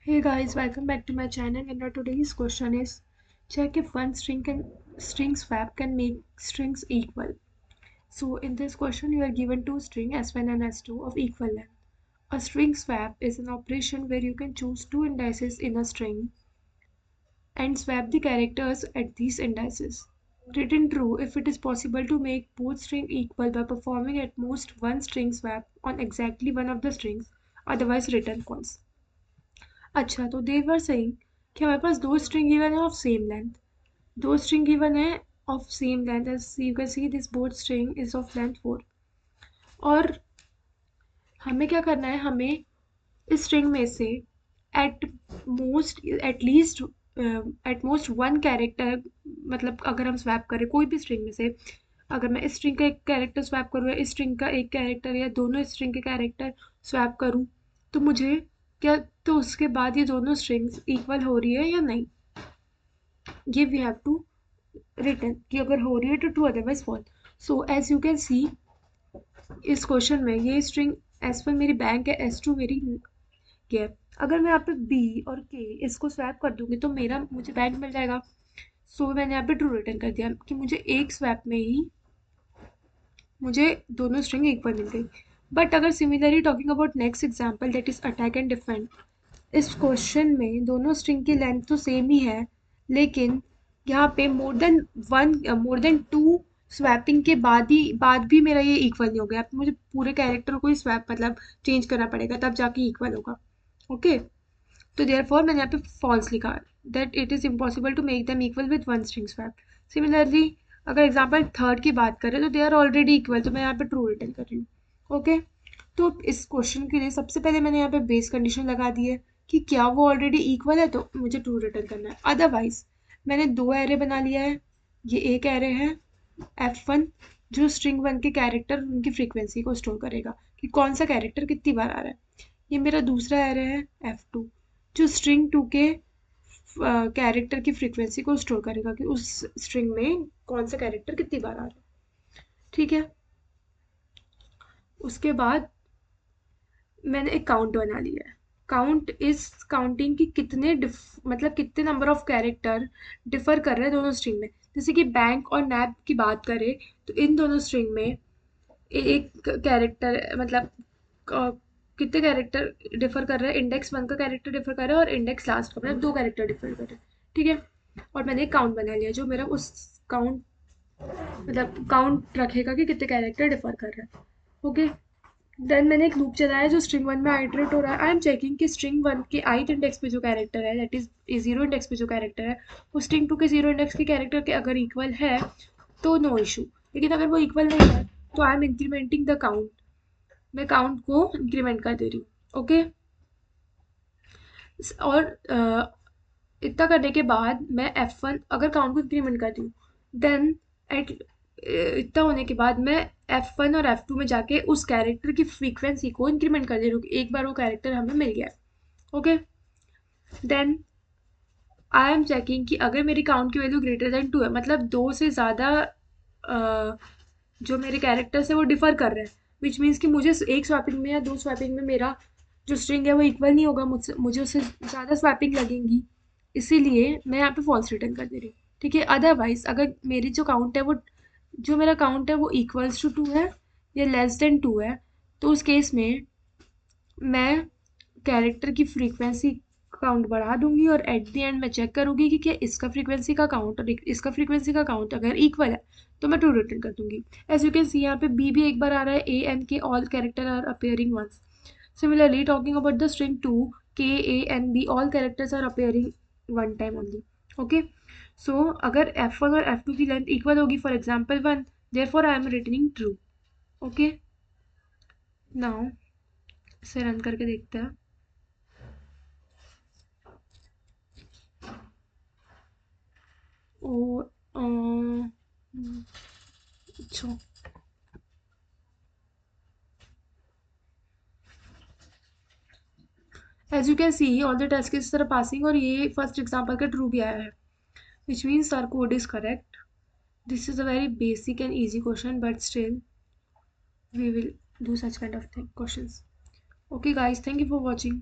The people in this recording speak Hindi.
Hey guys, welcome back to my channel. And our today's question is check if one string swap can make strings equal. So in this question you are given two string S1 and S2 of equal length. A string swap is an operation where you can choose two indices in a string and swap the characters at these indices. Written true if it is possible to make both strings equal by performing at most one string swap on exactly one of the strings, otherwise written false. अच्छा तो they were saying कि हमारे पास दो string given है of same length. दो string given है of same length, as you can see this both string is of length 4. और हमें क्या करना है, हमें इस string में से at most at least at most one character, मतलब अगर हम swap करें कोई भी string में से, अगर मैं इस string का एक character swap करूँ या इस string का एक character या दोनों string के character swap करूँ, तो मुझे क्या, तो उसके बाद ये दोनों strings equal हो रही है या नहीं, ये we have to written कि अगर हो रही है तो true otherwise false. So as you can see इस क्वेश्चन में ये string S1 मेरी बैंक है, S2 मेरी है. अगर मैं यहाँ पे B और K इसको स्वैप कर दूंगी तो मेरा मुझे बैंक मिल जाएगा. सो मैंने यहाँ पे ट्रू रिटर्न कर दिया कि मुझे एक स्वैप में ही मुझे दोनों स्ट्रिंग इक्वल मिल गई. बट अगर similarly talking about next example that is attack and defend, इस क्वेश्चन में दोनों स्ट्रिंग की लेंथ तो सेम ही है, लेकिन यहाँ पे मोर देन टू स्वैपिंग के बाद भी मेरा ये इक्वल नहीं हो गया. मुझे पूरे कैरेक्टर को ही स्वैप मतलब चेंज करना पड़ेगा तब जाके इक्वल होगा. ओके, तो देयरफॉर मैंने यहाँ पे फॉल्स लिखा, that it is impossible to make them equal with one string swap. Similarly अगर एग्जाम्पल थर्ड की बात करें तो दे आर ऑलरेडी इक्वल, तो मैं यहाँ पे ट्रू रिटर्न कर रही हूँ. ओके, तो इस क्वेश्चन के लिए सबसे पहले मैंने यहाँ पे बेस कंडीशन लगा दी है कि क्या वो ऑलरेडी इक्वल है, तो मुझे ट्रू रिटर्न करना है. अदरवाइज मैंने दो एरे बना लिया है. ये एक एरे है F1 जो स्ट्रिंग वन के कैरेक्टर उनकी फ्रीक्वेंसी को स्टोर करेगा कि कौन सा कैरेक्टर कितनी बार आ रहा है. ये मेरा दूसरा एरे है F2 जो स्ट्रिंग 2 के कैरेक्टर की फ्रीक्वेंसी को स्टोर करेगा कि उस स्ट्रिंग में कौन सा कैरेक्टर कितनी बार आ रहा है. ठीक है, उसके बाद मैंने एक काउंट बना लिया है. काउंट इज काउंटिंग कि कितने मतलब कितने नंबर ऑफ कैरेक्टर डिफर कर रहे हैं दोनों स्ट्रिंग में. जैसे कि बैंक और नैप की बात करें तो इन दोनों स्ट्रिंग में एक कैरेक्टर मतलब कितने कैरेक्टर डिफर कर रहे हैं, इंडेक्स वन का कैरेक्टर डिफर कर रहा है और इंडेक्स लास्ट का, मतलब दो कैरेक्टर डिफर कर रहे हैं. ठीक है, और मैंने एक काउंट बना लिया जो मेरा उस काउंट मतलब काउंट रखेगा कि कितने कैरेक्टर डिफर कर रहे हैं. ओके, देन मैंने एक लूप चलाया जो स्ट्रिंग वन में आइटरेट हो रहा है. आई एम चेकिंग कि स्ट्रिंग वन के ith इंडेक्स पे जो कैरेक्टर है, दैट इज जीरो इंडेक्स पे जो कैरेक्टर है, वो स्ट्रिंग टू के जीरो इंडेक्स के कैरेक्टर के अगर इक्वल है तो नो इशू. लेकिन अगर वो इक्वल नहीं है तो I am incriminating the count, मैं काउंट को इंक्रीमेंट कर दे रही हूँ. ओके, और इतना करने के बाद मैं F1 अगर काउंट को इंक्रीमेंट करती हूँ, देन एट इतना होने के बाद मैं F1 और F2 में जाके उस कैरेक्टर की फ्रीक्वेंसी को इंक्रीमेंट कर दे रही हूँ कि एक बार वो कैरेक्टर हमें मिल गया. Okay, then I am checking कि अगर मेरी काउंट की वैल्यू ग्रेटर देन 2 है, मतलब दो से ज़्यादा जो मेरे कैरेक्टर्स है वो डिफर कर रहे हैं, विच मीन्स कि मुझे एक स्वैपिंग में या दो स्वैपिंग में मेरा जो स्ट्रिंग है वो इक्वल नहीं होगा, मुझसे मुझे उससे ज़्यादा स्वैपिंग लगेंगी, इसीलिए मैं यहाँ पे फॉल्स रिटर्न कर दे रही हूँ. ठीक है, अदरवाइज अगर मेरी जो काउंट है वो जो मेरा काउंट है वो इक्वल्स टू 2 है या लेस देन 2 है, तो उस केस में मैं कैरेक्टर की फ्रीक्वेंसी काउंट बढ़ा दूंगी और एट द एंड मैं चेक करूंगी कि क्या इसका फ्रीक्वेंसी का काउंट और इसका फ्रीक्वेंसी का काउंट अगर इक्वल है तो मैं ट्रू रिटर्न कर दूंगी. एज यू कैन सी यहाँ पे बी भी एक बार आ रहा है, A N K all character are appearing once. Similarly talking about the string two K A N B all characters are appearing one time only. Okay, so अगर F1 और F2 की लेंथ इक्वल होगी for example 1, therefore I am returning true. Okay, now इसे रन करके देखते हैं. और अच्छा, as you can see all the test cases are passing और ये फर्स्ट एग्जांपल का ट्रू भी आया है, which means our code is correct. This is a very basic and easy question, but still we will do such kind of questions. Okay guys, thank you for watching.